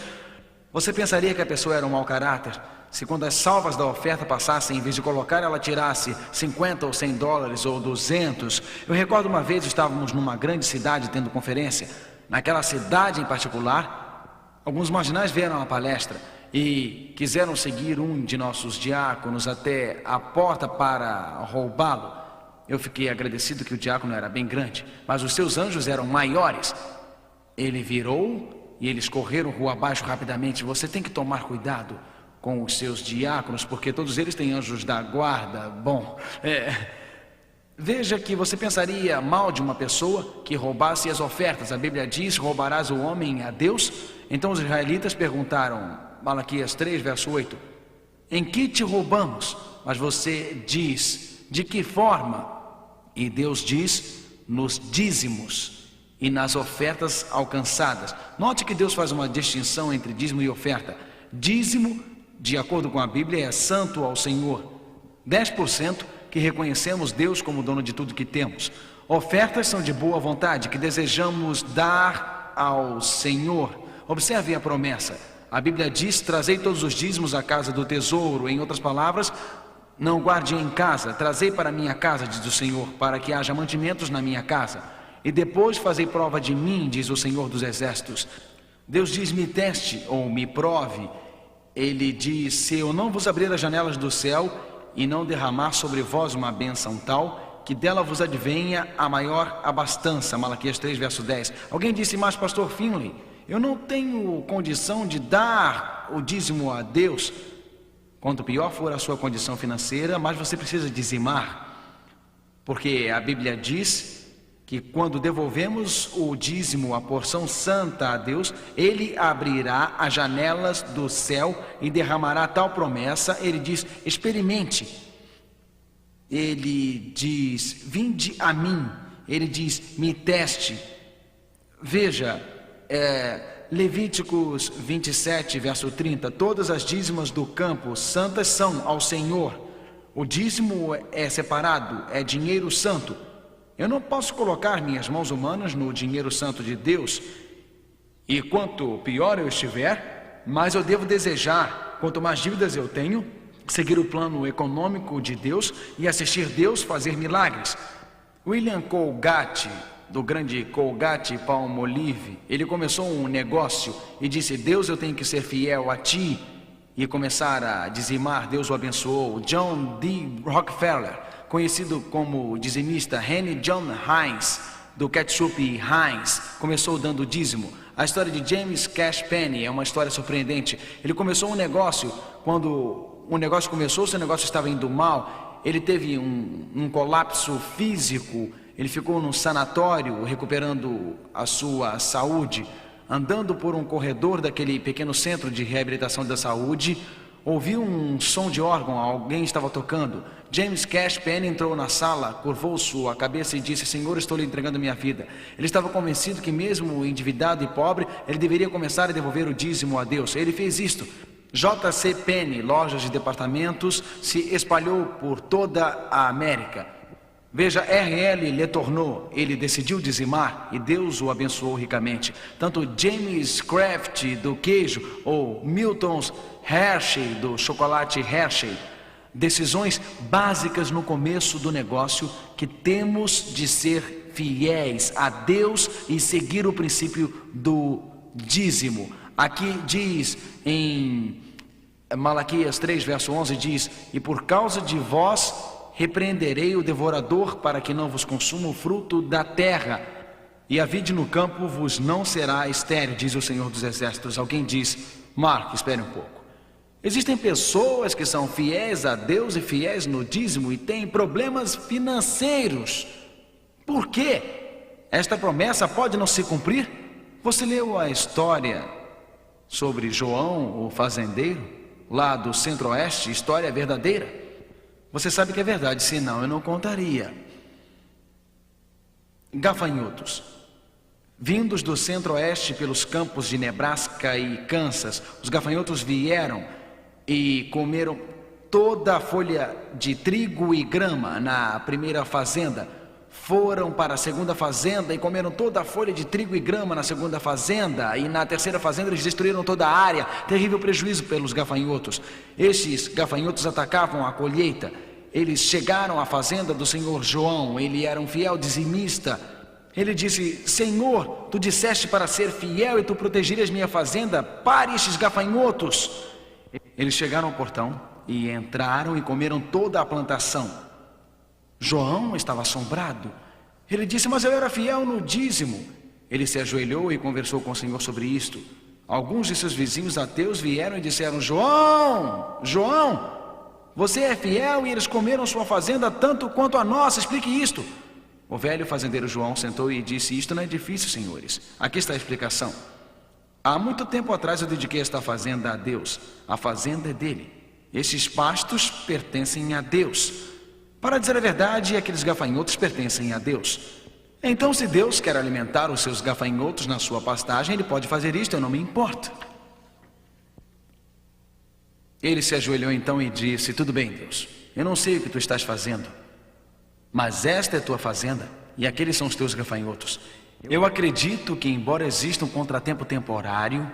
você pensaria que a pessoa era um mau caráter? Se quando as salvas da oferta passassem, em vez de colocar, ela tirasse 50 ou 100 dólares ou 200. Eu recordo uma vez estávamos numa grande cidade tendo conferência. Naquela cidade em particular, alguns marginais vieram à palestra e quiseram seguir um de nossos diáconos até a porta para roubá-lo. Eu fiquei agradecido que o diácono era bem grande, mas os seus anjos eram maiores. Ele virou e eles correram rua abaixo rapidamente. Você tem que tomar cuidado com os seus diáconos, porque todos eles têm anjos da guarda. Bom, veja que você pensaria mal de uma pessoa que roubasse as ofertas. A Bíblia diz: roubarás o homem a Deus? Então os israelitas perguntaram, Malaquias 3, verso 8: em que te roubamos? Mas você diz: de que forma? E Deus diz: nos dízimos e nas ofertas alcançadas. Note que Deus faz uma distinção entre dízimo e oferta. Dízimo, de acordo com a Bíblia, é santo ao Senhor. 10% que reconhecemos Deus como dono de tudo que temos. Ofertas são de boa vontade, que desejamos dar ao Senhor. Observe a promessa. A Bíblia diz: trazei todos os dízimos à casa do tesouro. Em outras palavras, não guarde em casa, trazei para minha casa, diz o Senhor, para que haja mantimentos na minha casa. E depois fazei prova de mim, diz o Senhor dos Exércitos. Deus diz: me teste ou me prove. Ele diz: se eu não vos abrir as janelas do céu e não derramar sobre vós uma bênção tal, que dela vos advenha a maior abastança. Malaquias 3, verso 10. Alguém disse: mas pastor Finley, eu não tenho condição de dar o dízimo a Deus. Quanto pior for a sua condição financeira, mais você precisa dizimar. Porque a Bíblia diz que quando devolvemos o dízimo, a porção santa a Deus, Ele abrirá as janelas do céu e derramará tal promessa. Ele diz: experimente. Ele diz: vinde a mim. Ele diz: me teste. Veja, Levíticos 27, verso 30: todas as dízimas do campo santas são ao Senhor. O dízimo é separado, é dinheiro santo. Eu não posso colocar minhas mãos humanas no dinheiro santo de Deus. E quanto pior eu estiver, mais eu devo desejar. Quanto mais dívidas eu tenho, seguir o plano econômico de Deus e assistir Deus fazer milagres. William Colgate, do grande Colgate Palmolive, ele começou um negócio e disse: Deus, eu tenho que ser fiel a ti, e começar a dizimar. Deus o abençoou. John D. Rockefeller, conhecido como dizimista. Henry John Heinz, do ketchup Heinz, começou dando dízimo. A história de James Cash Penney é uma história surpreendente. Ele começou um negócio. Quando o negócio começou, seu negócio estava indo mal. Ele teve um colapso físico. Ele ficou num sanatório recuperando a sua saúde. Andando por um corredor daquele pequeno centro de reabilitação da saúde, ouviu um som de órgão, alguém estava tocando. James Cash Penney entrou na sala, curvou sua cabeça e disse: Senhor, estou lhe entregando minha vida. Ele estava convencido que mesmo endividado e pobre, ele deveria começar a devolver o dízimo a Deus. Ele fez isto. J.C. Penney, lojas de departamentos, se espalhou por toda a América. Veja, R.L. Letourneau, ele decidiu dizimar e Deus o abençoou ricamente. Tanto James Kraft, do queijo, ou Milton Hershey, do chocolate Hershey. Decisões básicas no começo do negócio, que temos de ser fiéis a Deus e seguir o princípio do dízimo. Aqui diz em Malaquias 3, verso 11 diz: e por causa de vós repreenderei o devorador, para que não vos consuma o fruto da terra, e a vide no campo vos não será estéril, diz o Senhor dos Exércitos. Alguém diz: Mark, espere um pouco. Existem pessoas que são fiéis a Deus e fiéis no dízimo e têm problemas financeiros. Por quê? Esta promessa pode não se cumprir? Você leu a história sobre João, o fazendeiro, lá do Centro-Oeste? História verdadeira? Você sabe que é verdade, senão eu não contaria. Gafanhotos, vindos do Centro-Oeste pelos campos de Nebraska e Kansas, os gafanhotos vieram e comeram toda a folha de trigo e grama na primeira fazenda. Foram para a segunda fazenda e comeram toda a folha de trigo e grama na segunda fazenda. E na terceira fazenda eles destruíram toda a área. Terrível prejuízo pelos gafanhotos. Estes gafanhotos atacavam a colheita. Eles chegaram à fazenda do senhor João. Ele era um fiel dizimista. Ele disse: Senhor, tu disseste para ser fiel e tu protegerias minha fazenda. Pare estes gafanhotos. Eles chegaram ao portão e entraram e comeram toda a plantação. João estava assombrado. Ele disse: mas eu era fiel no dízimo. Ele se ajoelhou e conversou com o Senhor sobre isto. Alguns de seus vizinhos ateus vieram e disseram: João, você é fiel e eles comeram sua fazenda tanto quanto a nossa. Explique isto. O velho fazendeiro João sentou e disse: isto não é difícil, senhores. Aqui está a explicação. Há muito tempo atrás eu dediquei esta fazenda a Deus. A fazenda é dele. Esses pastos pertencem a Deus. Para dizer a verdade, aqueles gafanhotos pertencem a Deus. Então, se Deus quer alimentar os seus gafanhotos na sua pastagem, Ele pode fazer isto, eu não me importo. Ele se ajoelhou então e disse: tudo bem, Deus, eu não sei o que tu estás fazendo, mas esta é tua fazenda e aqueles são os teus gafanhotos. Eu acredito que, embora exista um contratempo temporário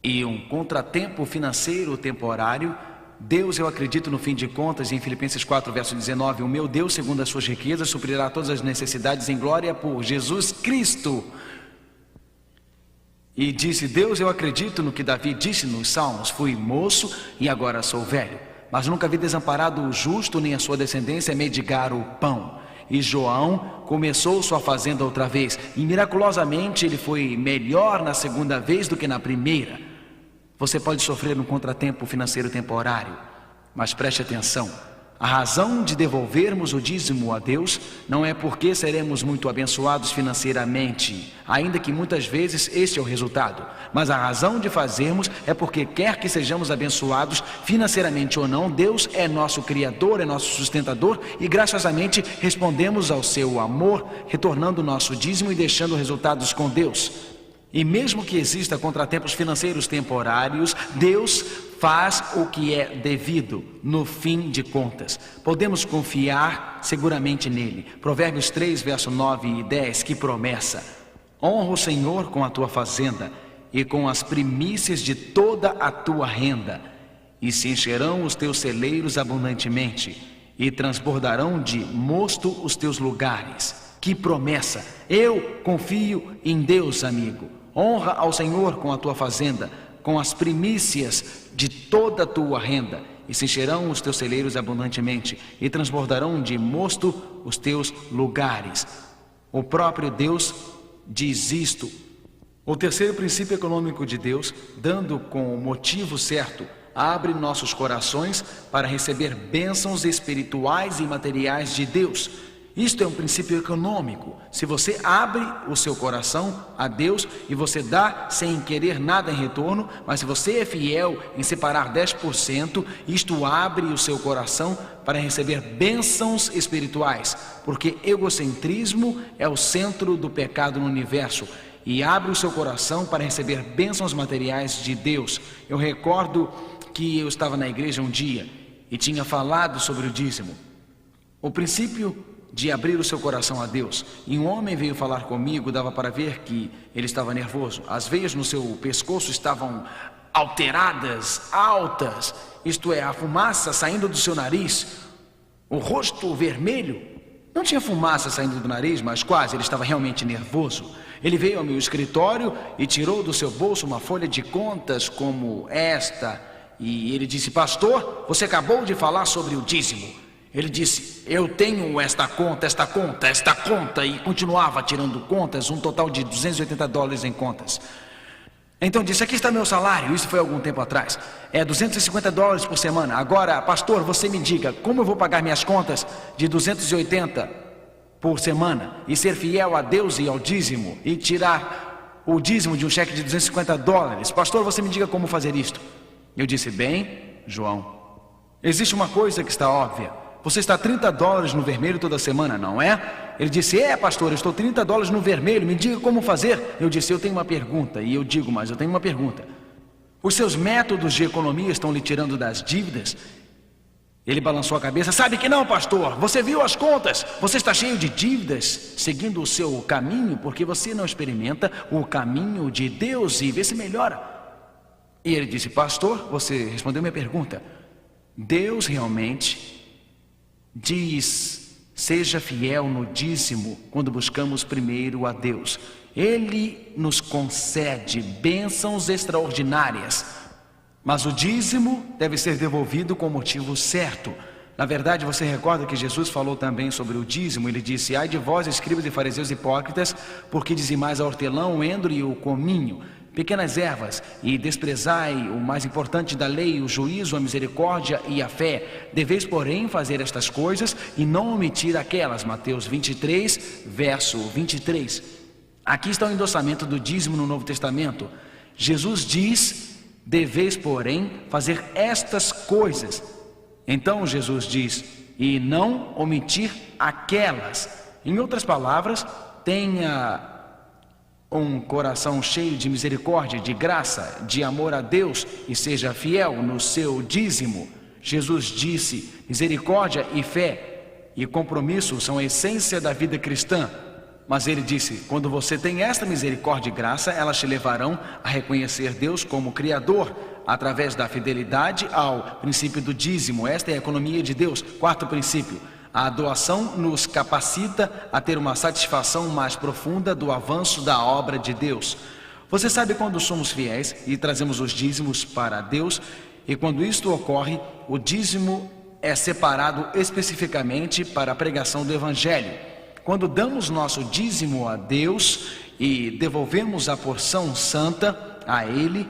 e um contratempo financeiro temporário, Deus, eu acredito no fim de contas, em Filipenses 4, verso 19, o meu Deus, segundo as suas riquezas, suprirá todas as necessidades em glória por Jesus Cristo. E disse: Deus, eu acredito no que Davi disse nos Salmos: fui moço e agora sou velho, mas nunca vi desamparado o justo, nem a sua descendência mendigar o pão. E João começou sua fazenda outra vez, e miraculosamente ele foi melhor na segunda vez do que na primeira. Você pode sofrer um contratempo financeiro temporário, mas preste atenção: a razão de devolvermos o dízimo a Deus não é porque seremos muito abençoados financeiramente, ainda que muitas vezes este é o resultado, mas a razão de fazermos é porque, quer que sejamos abençoados financeiramente ou não, Deus é nosso Criador, é nosso sustentador, e graciosamente respondemos ao seu amor, retornando o nosso dízimo e deixando resultados com Deus. E mesmo que exista contratempos financeiros temporários, Deus faz o que é devido no fim de contas. Podemos confiar seguramente nele. Provérbios 3, verso 9 e 10, que promessa: honra o Senhor com a tua fazenda e com as primícias de toda a tua renda, e se encherão os teus celeiros abundantemente, e transbordarão de mosto os teus lugares. Que promessa! Eu confio em Deus, amigo. Honra ao Senhor com a tua fazenda, com as primícias de toda a tua renda, e se encherão os teus celeiros abundantemente, e transbordarão de mosto os teus lugares. O próprio Deus diz isto. O terceiro princípio econômico de Deus, dando com o motivo certo, abre nossos corações para receber bênçãos espirituais e materiais de Deus. Isto é um princípio econômico. Se você abre o seu coração a Deus e você dá sem querer nada em retorno, mas se você é fiel em separar 10%, isto abre o seu coração para receber bênçãos espirituais, porque egocentrismo é o centro do pecado no universo, e abre o seu coração para receber bênçãos materiais de Deus. Eu recordo que eu estava na igreja um dia e tinha falado sobre o dízimo. O princípio de abrir o seu coração a Deus. E um homem veio falar comigo, dava para ver que ele estava nervoso. As veias no seu pescoço estavam alteradas, altas, isto é, a fumaça saindo do seu nariz, o rosto vermelho. Não tinha fumaça saindo do nariz, mas quase, ele estava realmente nervoso. Ele veio ao meu escritório e tirou do seu bolso uma folha de contas como esta, E ele disse: pastor, você acabou de falar sobre o dízimo. Ele disse: eu tenho esta conta, e continuava tirando contas, um total de $280 em contas. Então disse: aqui está meu salário, isso foi algum tempo atrás, é $250 por semana. Agora, pastor, você me diga, como eu vou pagar minhas contas de 280 por semana e ser fiel a Deus e ao dízimo e tirar o dízimo de um cheque de $250? Pastor, você me diga como fazer isto. Eu disse: bem, João, existe uma coisa que está óbvia. Você está $30 no vermelho toda semana, não é? Ele disse: é, pastor, eu estou $30 no vermelho, me diga como fazer. Eu disse: eu tenho uma pergunta. E eu digo: mas eu tenho uma pergunta. Os seus métodos de economia estão lhe tirando das dívidas? Ele balançou a cabeça: sabe que não, pastor, você viu as contas, você está cheio de dívidas, seguindo o seu caminho, porque você não experimenta o caminho de Deus e vê se melhora. E ele disse: pastor, você respondeu minha pergunta. Deus realmente diz: seja fiel no dízimo quando buscamos primeiro a Deus. Ele nos concede bênçãos extraordinárias, mas o dízimo deve ser devolvido com o motivo certo. Na verdade, você recorda que Jesus falou também sobre o dízimo. Ele disse: ai de vós, escribas e fariseus hipócritas, porque dizimais a hortelã, o endro e o cominho, pequenas ervas, e desprezai o mais importante da lei, o juízo, a misericórdia e a fé. Deveis, porém, fazer estas coisas e não omitir aquelas. Mateus 23, verso 23. Aqui está o endossamento do dízimo no Novo Testamento. Jesus diz: deveis, porém, fazer estas coisas. Então Jesus diz: e não omitir aquelas. Em outras palavras, tenha um coração cheio de misericórdia, de graça, de amor a Deus e seja fiel no seu dízimo. Jesus disse: misericórdia e fé e compromisso são a essência da vida cristã. Mas ele disse: quando você tem esta misericórdia e graça, elas te levarão a reconhecer Deus como Criador, através da fidelidade ao princípio do dízimo. Esta é a economia de Deus. Quarto princípio: a doação nos capacita a ter uma satisfação mais profunda do avanço da obra de Deus. Você sabe, quando somos fiéis e trazemos os dízimos para Deus, e quando isto ocorre, o dízimo é separado especificamente para a pregação do Evangelho. Quando damos nosso dízimo a Deus e devolvemos a porção santa a Ele,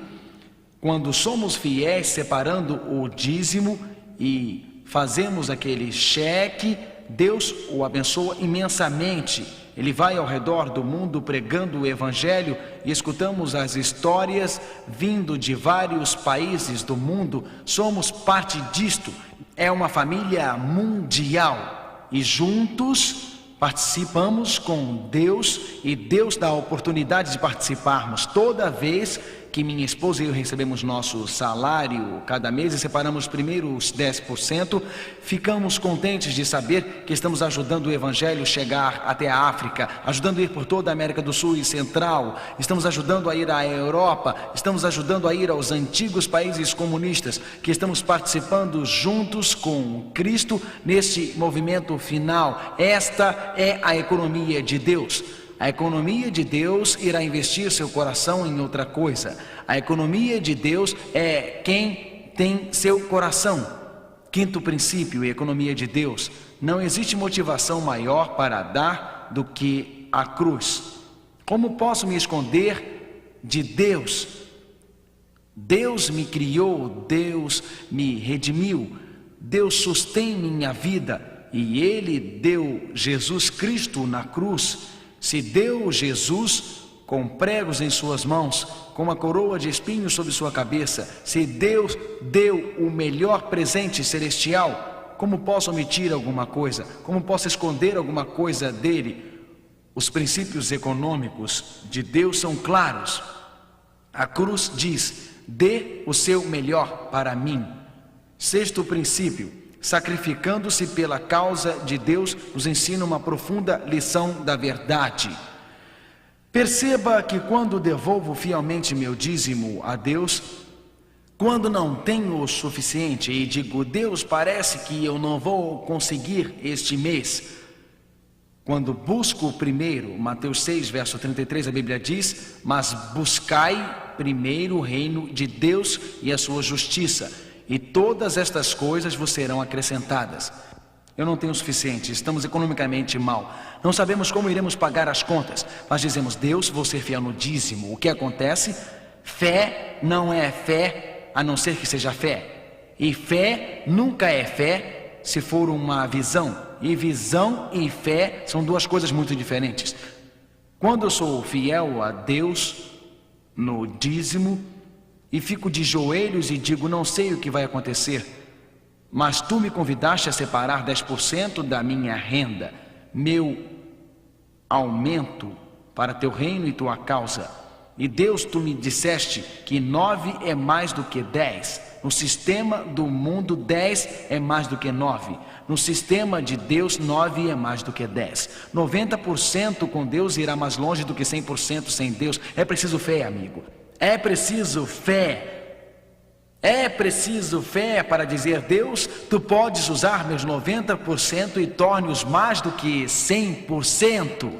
quando somos fiéis separando o dízimo e fazemos aquele cheque, Deus o abençoa imensamente. Ele vai ao redor do mundo pregando o Evangelho e escutamos as histórias vindo de vários países do mundo. Somos parte disto. É uma família mundial e juntos participamos com Deus, e Deus dá a oportunidade de participarmos. Toda vez que minha esposa e eu recebemos nosso salário cada mês e separamos primeiro os 10%, ficamos contentes de saber que estamos ajudando o Evangelho chegar até a África, ajudando a ir por toda a América do Sul e Central, estamos ajudando a ir à Europa, estamos ajudando a ir aos antigos países comunistas, que estamos participando juntos com Cristo neste movimento final. Esta é a economia de Deus. A economia de Deus irá investir seu coração em outra coisa. A economia de Deus é quem tem seu coração. Quinto princípio, a economia de Deus: não existe motivação maior para dar do que a cruz. Como posso me esconder de Deus? Deus me criou, Deus me redimiu, Deus sustém minha vida e Ele deu Jesus Cristo na cruz. Se deu Jesus com pregos em suas mãos, com uma coroa de espinhos sobre sua cabeça, se Deus deu o melhor presente celestial, como posso omitir alguma coisa? Como posso esconder alguma coisa dele? Os princípios econômicos de Deus são claros. A cruz diz: dê o seu melhor para mim. Sexto princípio: sacrificando-se pela causa de Deus, nos ensina uma profunda lição da verdade. Perceba que quando devolvo fielmente meu dízimo a Deus, quando não tenho o suficiente e digo: Deus, parece que eu não vou conseguir este mês, Quando busco o primeiro, Mateus 6, verso 33, a Bíblia diz: mas buscai primeiro o reino de Deus e a sua justiça, e todas estas coisas vos serão acrescentadas. Eu não tenho o suficiente, estamos economicamente mal, não sabemos como iremos pagar as contas, mas dizemos: Deus, vou ser fiel no dízimo. O que acontece? Fé não é fé a não ser que seja fé, e fé nunca é fé se for uma visão, e visão e fé são duas coisas muito diferentes. Quando eu sou fiel a Deus no dízimo e fico de joelhos e digo: não sei o que vai acontecer, mas tu me convidaste a separar 10% da minha renda, meu aumento para teu reino e tua causa. E Deus, tu me disseste que 9 é mais do que 10. No sistema do mundo, 10 é mais do que 9. No sistema de Deus, 9 é mais do que 10. 90% com Deus irá mais longe do que 100% sem Deus. É preciso fé, amigo. É preciso fé. É preciso fé para dizer: Deus, tu podes usar meus 90% e torne-os mais do que 100%.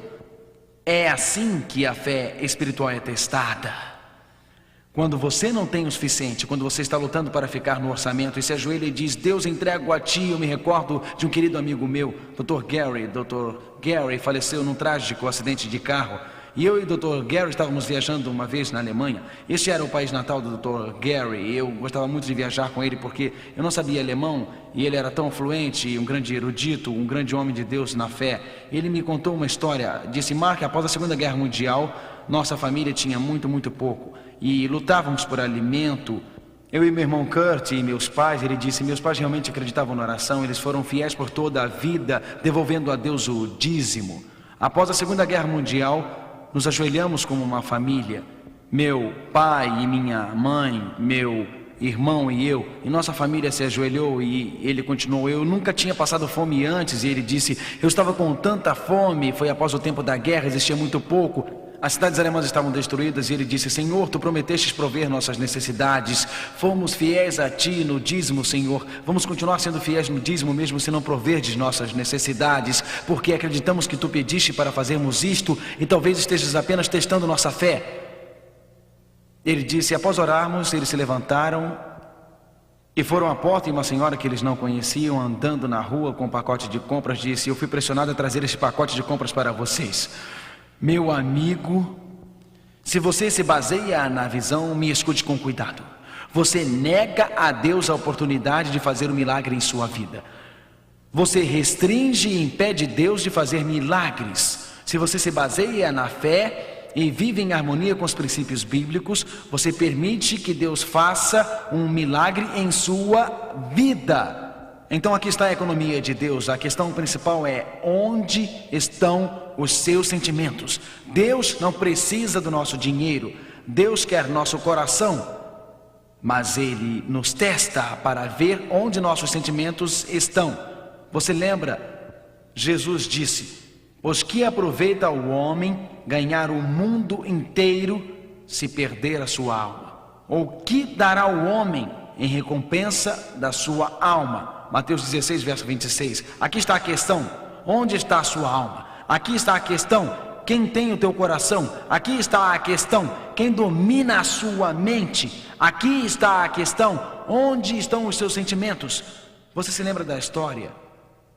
É assim que a fé espiritual é testada. Quando você não tem o suficiente, quando você está lutando para ficar no orçamento e se ajoelha e diz: Deus, entrego a ti. Eu me recordo de um querido amigo meu, Dr. Gary faleceu num trágico acidente de carro. E eu e o Dr. Gary estávamos viajando uma vez na Alemanha. Este era o país natal do Dr. Gary. Eu gostava muito de viajar com ele porque eu não sabia alemão e ele era tão fluente, um grande erudito, um grande homem de Deus na fé. Ele me contou uma história. Disse: Mark, após a Segunda Guerra Mundial, nossa família tinha muito pouco e lutávamos por alimento. Eu e meu irmão Kurt e meus pais, ele disse, meus pais realmente acreditavam na oração. Eles foram fiéis por toda a vida, devolvendo a Deus o dízimo. Após a Segunda Guerra Mundial, nos ajoelhamos como uma família, meu pai e minha mãe, meu irmão e eu, e nossa família se ajoelhou e ele continuou: eu nunca tinha passado fome antes. E ele disse: eu estava com tanta fome, foi após o tempo da guerra, existia muito pouco, as cidades alemãs estavam destruídas. E ele disse: Senhor, tu prometestes prover nossas necessidades, fomos fiéis a ti no dízimo, Senhor, vamos continuar sendo fiéis no dízimo mesmo se não proverdes nossas necessidades, porque acreditamos que tu pediste para fazermos isto e talvez estejas apenas testando nossa fé. Ele disse: após orarmos, eles se levantaram e foram à porta, e uma senhora que eles não conheciam, andando na rua com um pacote de compras, disse: eu fui pressionado a trazer este pacote de compras para vocês. Meu amigo, se você se baseia na visão, me escute com cuidado. Você nega a Deus a oportunidade de fazer um milagre em sua vida. Você restringe e impede Deus de fazer milagres. Se você se baseia na fé e vive em harmonia com os princípios bíblicos, você permite que Deus faça um milagre em sua vida. Então aqui está a economia de Deus. A questão principal é: onde estão os seus sentimentos? Deus não precisa do nosso dinheiro, Deus quer nosso coração, mas Ele nos testa para ver onde nossos sentimentos estão. Você lembra? Jesus disse: pois que aproveita o homem ganhar o mundo inteiro se perder a sua alma? Ou que dará o homem em recompensa da sua alma? Mateus 16, verso 26. Aqui está a questão: onde está a sua alma? Aqui está a questão: quem tem o teu coração? Aqui está a questão: quem domina a sua mente? Aqui está a questão: onde estão os seus sentimentos? Você se lembra da história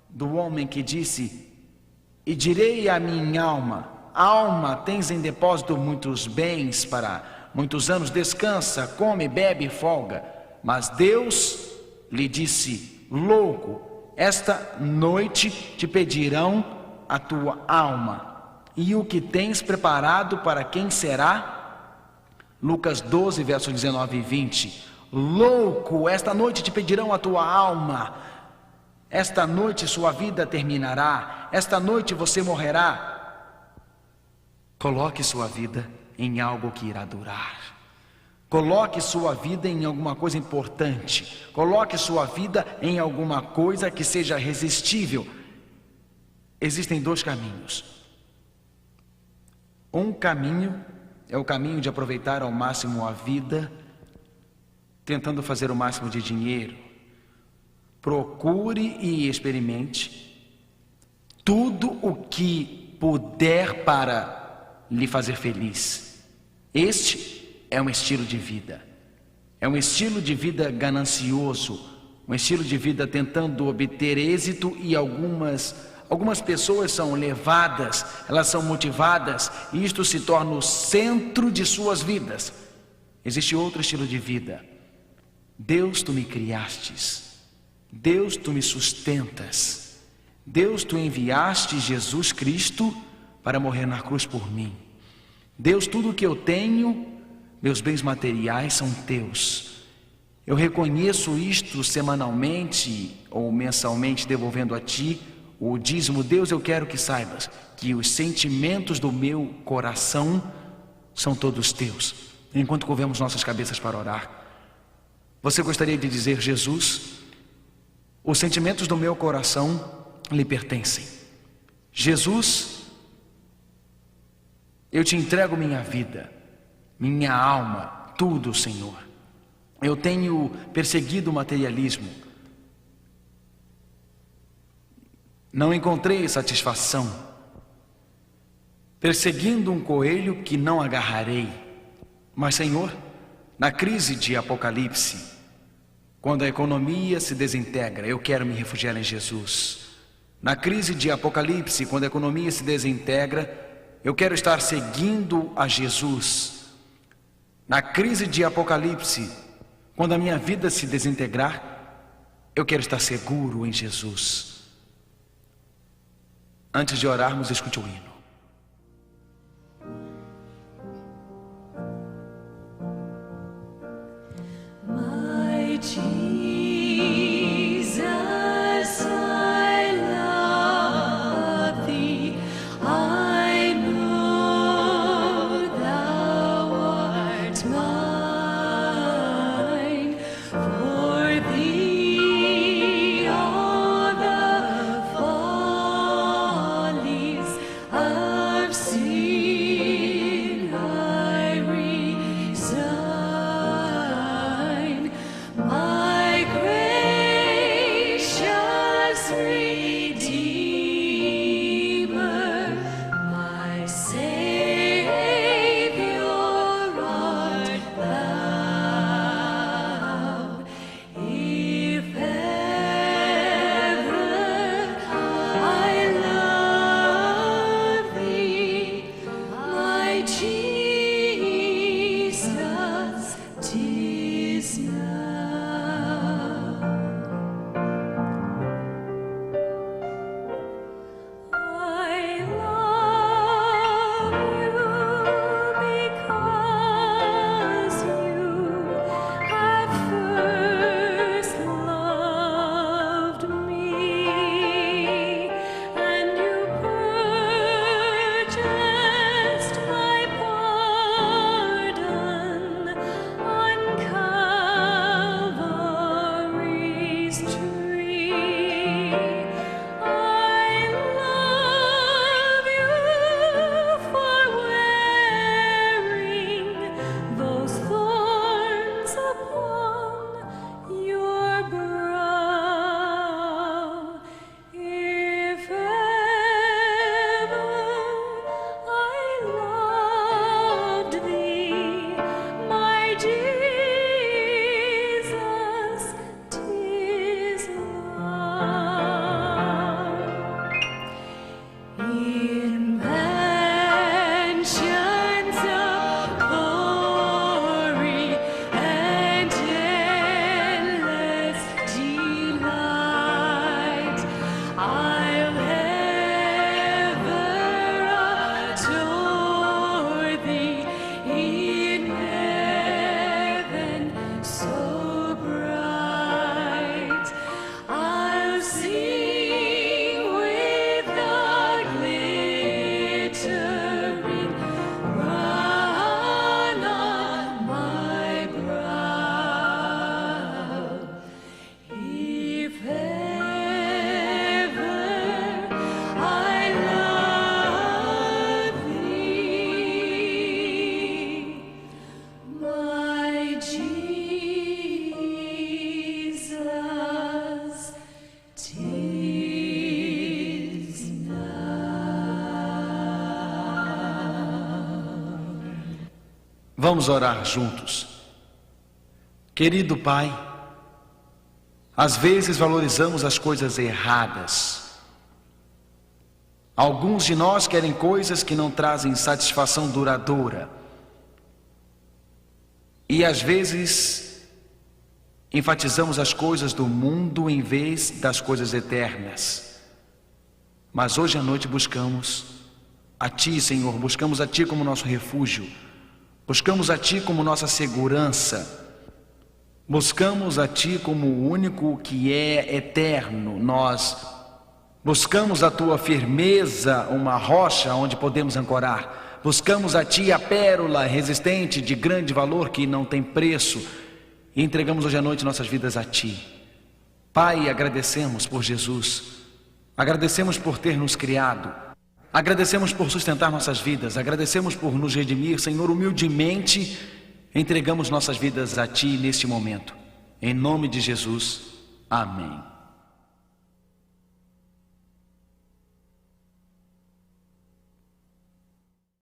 do homem que disse: e direi à minha alma: alma, tens em depósito muitos bens para muitos anos, descansa, come, bebe e folga. Mas Deus lhe disse: louco, esta noite te pedirão a tua alma, e o que tens preparado para quem será? Lucas 12, versos 19 e 20. Louco, esta noite te pedirão a tua alma. Esta noite sua vida terminará. Esta noite você morrerá. Coloque sua vida em algo que irá durar. Coloque sua vida em alguma coisa importante. Coloque sua vida em alguma coisa que seja resistível. Existem dois caminhos. Um caminho é o caminho de aproveitar ao máximo a vida, tentando fazer o máximo de dinheiro. Procure e experimente tudo o que puder para lhe fazer feliz. Este é um estilo de vida. É um estilo de vida ganancioso, um estilo de vida tentando obter êxito, e algumas pessoas são levadas, elas são motivadas, e isto se torna o centro de suas vidas. Existe outro estilo de vida. Deus, tu me criastes. Deus, tu me sustentas. Deus, tu enviaste Jesus Cristo para morrer na cruz por mim. Deus, tudo que eu tenho, meus bens materiais são teus. Eu reconheço isto semanalmente ou mensalmente, devolvendo a ti o dízimo. Deus, eu quero que saibas que os sentimentos do meu coração são todos teus. Enquanto curvamos nossas cabeças para orar, você gostaria de dizer: Jesus, os sentimentos do meu coração lhe pertencem. Jesus, eu te entrego minha vida, minha alma, tudo, Senhor. Eu tenho perseguido o materialismo. Não encontrei satisfação. Perseguindo um coelho que não agarrarei. Mas, Senhor, na crise de Apocalipse, quando a economia se desintegra, eu quero me refugiar em Jesus. Na crise de Apocalipse, quando a economia se desintegra, eu quero estar seguindo a Jesus. Na crise de Apocalipse, quando a minha vida se desintegrar, eu quero estar seguro em Jesus. Antes de orarmos, escute o hino. My Jesus, I love thee. I know thou art mine. For thee all the follies of Vamos orar juntos. Querido Pai, às vezes valorizamos as coisas erradas. Alguns de nós querem coisas que não trazem satisfação duradoura. E às vezes enfatizamos as coisas do mundo em vez das coisas eternas. Mas hoje à noite buscamos a Ti, Senhor, buscamos a Ti como nosso refúgio, buscamos a Ti como nossa segurança, buscamos a Ti como o único que é eterno. Nós buscamos a Tua firmeza, uma rocha onde podemos ancorar. Buscamos a Ti a pérola resistente de grande valor que não tem preço. E entregamos hoje à noite nossas vidas a Ti. Pai, agradecemos por Jesus. Agradecemos por ter nos criado. Agradecemos por sustentar nossas vidas. Agradecemos por nos redimir. Senhor, humildemente entregamos nossas vidas a Ti neste momento. Em nome de Jesus. Amém.